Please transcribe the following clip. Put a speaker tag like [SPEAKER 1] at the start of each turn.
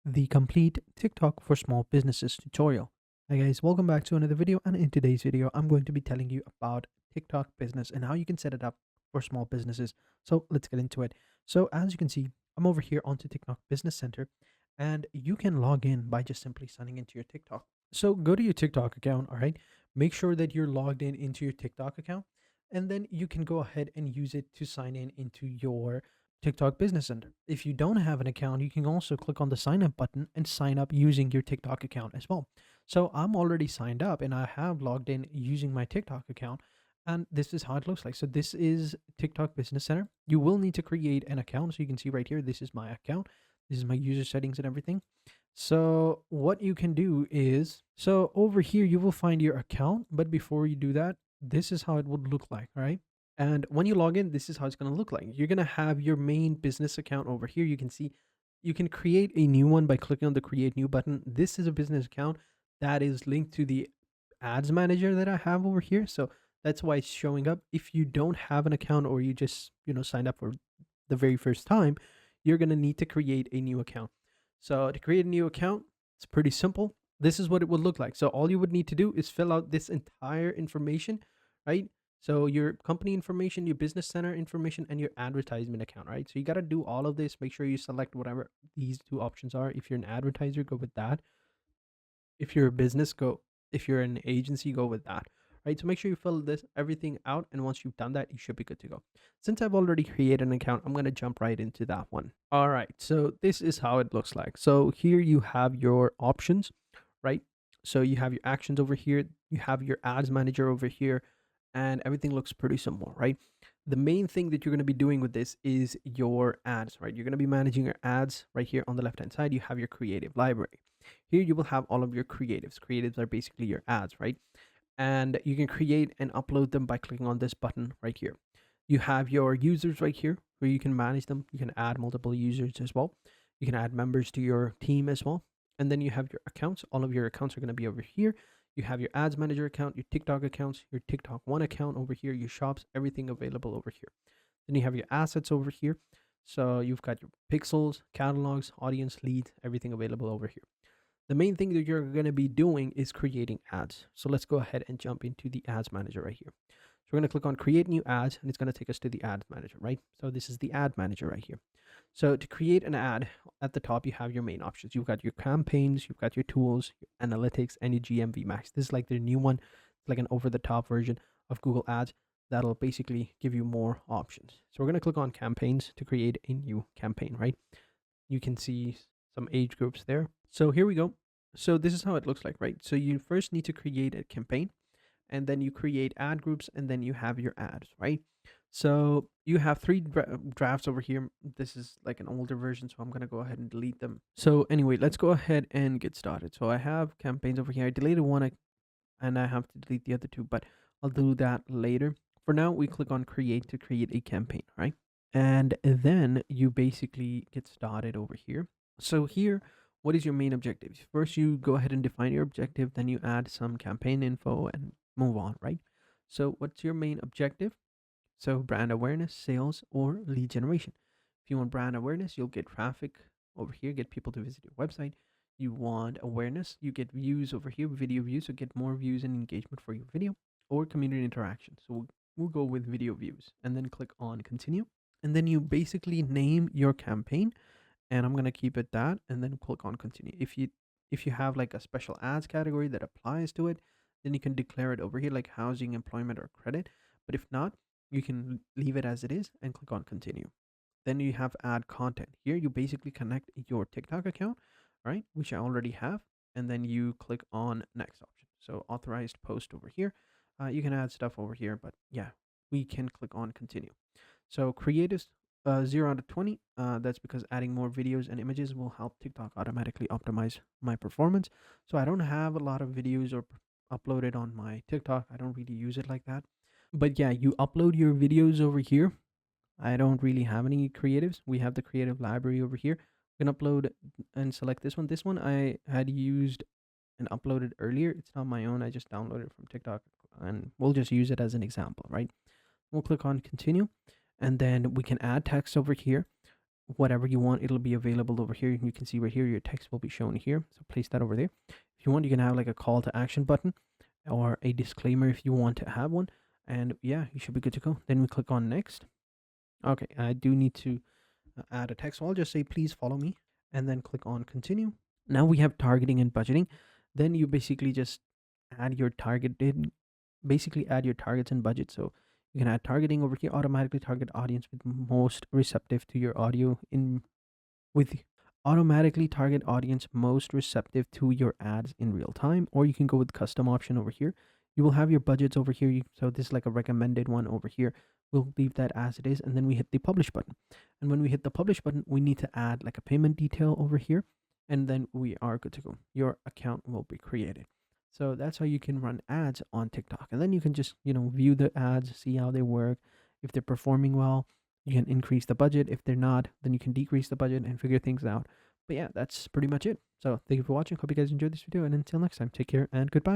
[SPEAKER 1] the complete TikTok for small businesses tutorial. Hi guys, welcome back to another video, and in today's video I'm going to be telling you about TikTok business and how you can set it up for small businesses. So let's get into it. So as you can see, I'm over here onto TikTok Business Center, and you can log in by just simply signing into your TikTok. So go to your TikTok account, all right? Make sure that you're logged in into your TikTok account, and then you can go ahead and use it to sign in into your TikTok Business Center. If you don't have an account, you can also click on the sign up button and sign up using your TikTok account as well. So I'm already signed up and I have logged in using my TikTok account. And this is how it looks like. So this is TikTok Business Center. You will need to create an account. So you can see right here, this is my account. This is my user settings and everything. So what you can do is, so over here, you will find your account. But before you do that, this is how it would look like, right? And when you log in, this is how it's going to look like. You're going to have your main business account over here. You can see you can create a new one by clicking on the create new button. This is a business account that is linked to the ads manager that I have over here. So that's why it's showing up. If you don't have an account or you just, signed up for the very first time, you're going to need to create a new account. So to create a new account, it's pretty simple. This is what it would look like. So all you would need to do is fill out this entire information, right? So your company information, your business center information, and your advertisement account, right? So you got to do all of this. Make sure you select whatever these two options are. If you're an advertiser, go with that. If you're a business, go. If you're an agency, go with that, right? So make sure you fill this everything out, and once you've done that, you should be good to go. Since I've already created an account, I'm gonna jump right into that one. All right, so this is how it looks like. So here you have your options, right? So you have your actions over here, you have your ads manager over here, and everything looks pretty simple, right? The main thing that you're going to be doing with this is your ads, right? You're going to be managing your ads right here on the left hand side. You have your creative library. Here you will have all of your creatives. Creatives are basically your ads, right? And you can create and upload them by clicking on this button right here. You have your users right here where you can manage them. You can add multiple users as well. You can add members to your team as well. And then you have your accounts. All of your accounts are going to be over here. You have your ads manager account, your TikTok accounts, your TikTok one account over here, your shops, everything available over here. Then you have your assets over here. So you've got your pixels, catalogs, audience, leads, everything available over here. The main thing that you're going to be doing is creating ads. So let's go ahead and jump into the ads manager right here. So we're going to click on create new ads, and it's going to take us to the ads manager, right? So this is the ad manager right here. So to create an ad, at the top, you have your main options. You've got your campaigns, you've got your tools, your analytics, and your GMV max. This is like the new one, like an over the top version of Google Ads that'll basically give you more options. So we're going to click on campaigns to create a new campaign, right? You can see some age groups there. So here we go. So this is how it looks like, right? So you first need to create a campaign, and then you create ad groups, and then you have your ads, right? So you have three drafts over here. This is like an older version, so I'm going to go ahead and delete them. So anyway, let's go ahead and get started. So I have campaigns over here. I deleted one and I have to delete the other two, but I'll do that later. For now, we click on create to create a campaign, right? And then you basically get started over here. So here, what is your main objective? First, you go ahead and define your objective, then you add some campaign info and move on, right? So what's your main objective? So brand awareness, sales, or lead generation. If you want brand awareness, you'll get traffic over here, get people to visit your website. You want awareness, you get views over here, video views, so get more views and engagement for your video, or community interaction. So we'll go with video views and then click on continue. And then you basically name your campaign, and I'm going to keep it that, and then click on continue. If you have like a special ads category that applies to it, then you can declare it over here like housing, employment, or credit. But if not, you can leave it as it is and click on continue. Then you have add content. Here you basically connect your TikTok account, right, which I already have, and then you click on next option. So authorized post over here. You can add stuff over here, but yeah, we can click on continue. So creatives, 0 out of 20. That's because adding more videos and images will help TikTok automatically optimize my performance. So I don't have a lot of videos or uploaded on my TikTok. I don't really use it like that. But yeah, you upload your videos over here. I don't really have any creatives. We have the creative library over here. You can upload and select this one. This one I had used and uploaded earlier. It's not my own. I just downloaded it from TikTok, and we'll just use it as an example, right? We'll click on continue, and then we can add text over here. whatever you want, it'll be available over here. You can see right here, your text will be shown here. So place that over there. If you want, you can have like a call to action button or a disclaimer if you want to have one. And yeah, you should be good to go. Then we click on next. Okay, I do need to add a text. So I'll just say, please follow me, and then click on continue. Now we have targeting and budgeting. Then you basically just add your targeted, basically add your targets and budget. So you can add targeting over here, automatically target audience with most receptive to your audio in with automatically target audience most receptive to your ads in real time, or you can go with custom option over here. You will have your budgets over here. So this is like a recommended one over here. We'll leave that as it is, and then we hit the publish button. And when we hit the publish button, we need to add like a payment detail over here, and then we are good to go. Your account will be created. So that's how you can run ads on TikTok, and then you can just view the ads, see how they work, if they're performing well. You can increase the budget. If they're not, then you can decrease the budget and figure things out. But yeah, that's pretty much it. So thank you for watching. Hope you guys enjoyed this video. And until next time, take care and goodbye.